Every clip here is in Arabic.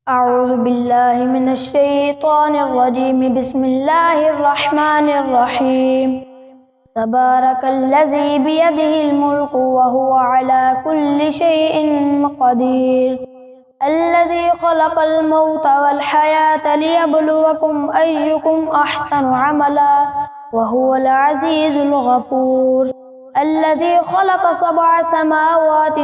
أعوذ بالله من الشيطان الرجيم. بسم الله الرحمن الرحيم. تبارك الذي بيده الملك وهو على كل شيء قدير. الذي خلق الموت والحياة ليبلوكم أيكم أحسن عملا وهو العزيز الغفور. الذي خلق 7 سماوات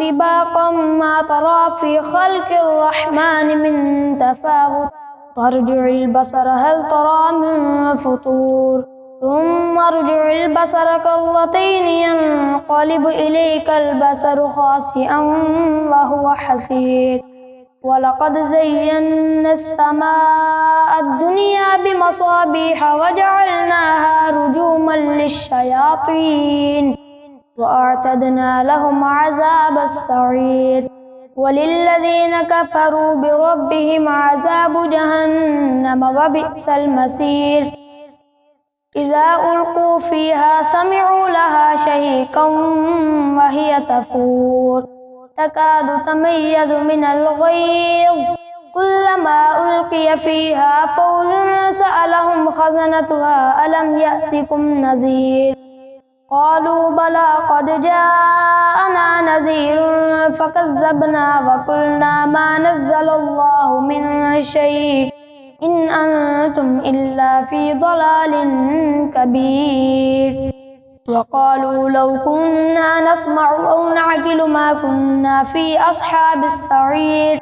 طباقا ما ترى في خلق الرحمن من تفاوت فارجع البصر هل ترى من فطور ثم ارجع البصر كرتين ينقلب إليك البصر خاسئا وهو حسير. ولقد زينا السماء الدنيا بمصابيح وجعلناها رجوما للشياطين وأعتدنا لهم عذاب السعير. وللذين كفروا بربهم عذاب جهنم وبئس المصير. إذا ألقوا فيها سمعوا لها شهيقا وهي تفور تكاد تميز من الغيظ كلما ألقي فيها فوج سألهم خزنتها ألم يأتكم نذير قالوا بلى قد جاءنا نذير فكذبنا وقلنا ما نزل الله من شيء إن أنتم إلا في ضلال كبير. وقالوا لو كنا نسمع أو نعقل ما كنا في أصحاب السعير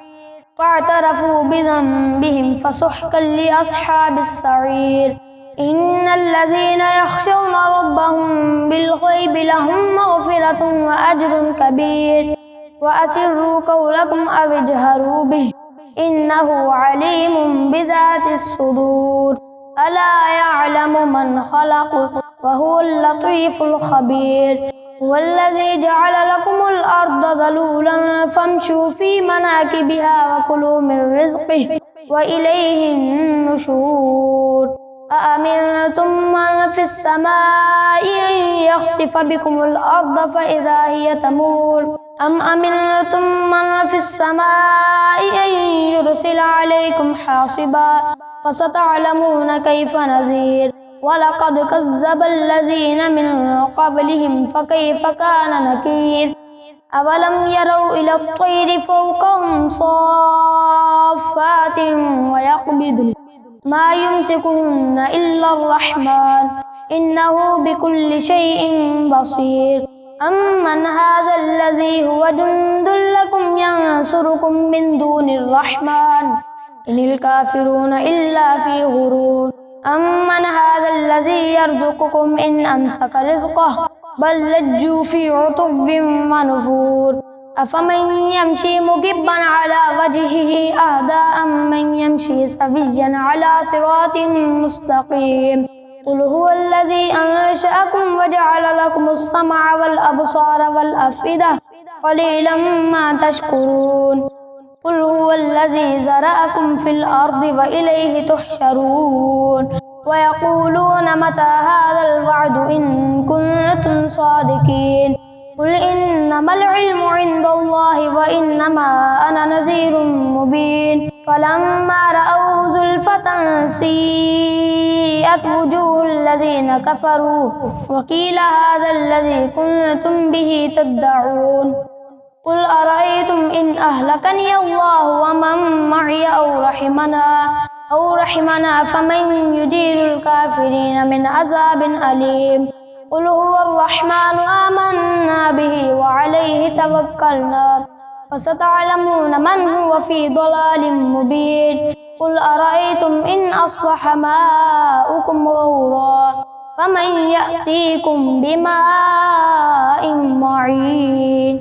فاعترفوا بذنبهم فسحقا لأصحاب السعير. إن الذين يخشون ربهم بالغيب لهم مغفرة وأجر كبير. وأسروا قولكم أو اجهروا به إنه عليم بذات الصدور. ألا يعلم من خلق وهو اللطيف الخبير. هو الذي جعل لكم الأرض ذلولا فامشوا في مناكبها وكلوا من رزقه وإليه النشور. أأمنتم من في السماء أن يخسف بكم الأرض فإذا هي تمور أم أمنتم من في السماء أن يرسل عليكم حاصبا فستعلمون كيف نذير. ولقد كذب الذين من قبلهم فكيف كان نكير. أولم يروا إلى الطير فوقهم صافات ويقبضن ما يمسكهن إلا الرحمن إنه بكل شيء بصير. أمن هذا الذي هو جند لكم ينصركم من دون الرحمن إن الكافرون إلا في غرور. أمن هذا الذي يرزقكم إن أمسك رزقه بل لجوا في عتب ونفور. أفمن يمشي مكبا على وجهه أهدى أم من يمشي سويا على صراط مستقيم. قل هو الذي أنشأكم وجعل لكم السمع والأبصار والأفئدة قليلا ما تشكرون. قل هو الذي زرعكم في الأرض وإليه تحشرون. ويقولون متى هذا الوعد إن كنتم صادقين. قل إنما العلم عند الله وإنما أنا نذير مبين. فلما رأوه زلفة سيئت وجوه الذين كفروا وقيل هذا الذي كنتم به تدعون. قل أرأيتم إن أهلكني الله ومن معي أو رحمنا فمن يجير الكافرين من عذاب أليم. قل هو الرحمن آمنا به وعليه توكلنا فستعلمون من هو في ضلال مبين. قل أرأيتم إن أصبح ماؤكم غورا فمن يأتيكم بماء معين.